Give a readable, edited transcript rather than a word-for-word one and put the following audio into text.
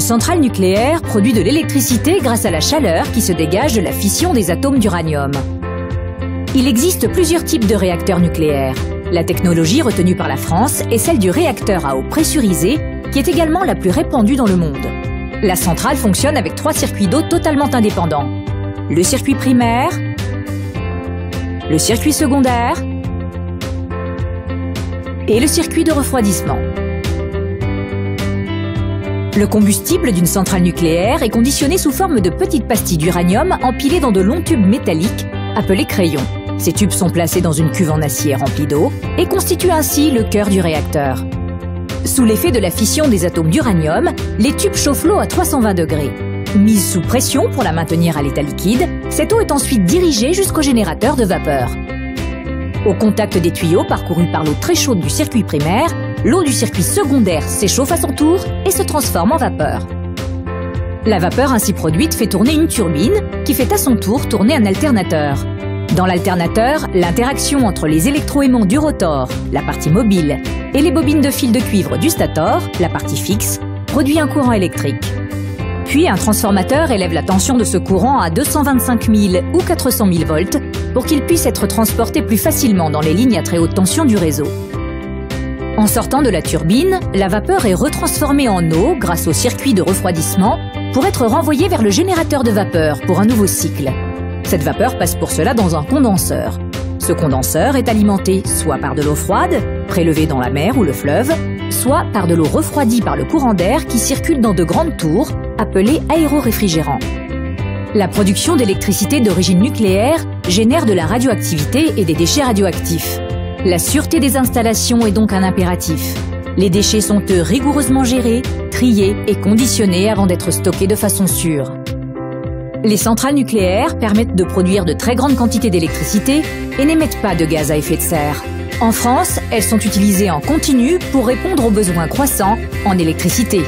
centrale nucléaire produit de l'électricité grâce à la chaleur qui se dégage de la fission des atomes d'uranium. Il existe plusieurs types de réacteurs nucléaires. La technologie retenue par la France est celle du réacteur à eau pressurisée, qui est également la plus répandue dans le monde. La centrale fonctionne avec 3 circuits d'eau totalement indépendants. Le circuit primaire, le circuit secondaire et le circuit de refroidissement. Le combustible d'une centrale nucléaire est conditionné sous forme de petites pastilles d'uranium empilées dans de longs tubes métalliques appelés crayons. Ces tubes sont placés dans une cuve en acier remplie d'eau et constituent ainsi le cœur du réacteur. Sous l'effet de la fission des atomes d'uranium, les tubes chauffent l'eau à 320 degrés. Mise sous pression pour la maintenir à l'état liquide, cette eau est ensuite dirigée jusqu'au générateur de vapeur. Au contact des tuyaux parcourus par l'eau très chaude du circuit primaire, l'eau du circuit secondaire s'échauffe à son tour et se transforme en vapeur. La vapeur ainsi produite fait tourner une turbine qui fait à son tour tourner un alternateur. Dans l'alternateur, l'interaction entre les électroaimants du rotor, la partie mobile, et les bobines de fil de cuivre du stator, la partie fixe, produit un courant électrique. Puis un transformateur élève la tension de ce courant à 225 000 ou 400 000 volts pour qu'il puisse être transporté plus facilement dans les lignes à très haute tension du réseau. En sortant de la turbine, la vapeur est retransformée en eau grâce au circuit de refroidissement pour être renvoyée vers le générateur de vapeur pour un nouveau cycle. Cette vapeur passe pour cela dans un condenseur. Ce condenseur est alimenté soit par de l'eau froide, prélevée dans la mer ou le fleuve, soit par de l'eau refroidie par le courant d'air qui circule dans de grandes tours, appelées aéroréfrigérants. La production d'électricité d'origine nucléaire génère de la radioactivité et des déchets radioactifs. La sûreté des installations est donc un impératif. Les déchets sont rigoureusement gérés, triés et conditionnés avant d'être stockés de façon sûre. Les centrales nucléaires permettent de produire de très grandes quantités d'électricité et n'émettent pas de gaz à effet de serre. En France, elles sont utilisées en continu pour répondre aux besoins croissants en électricité.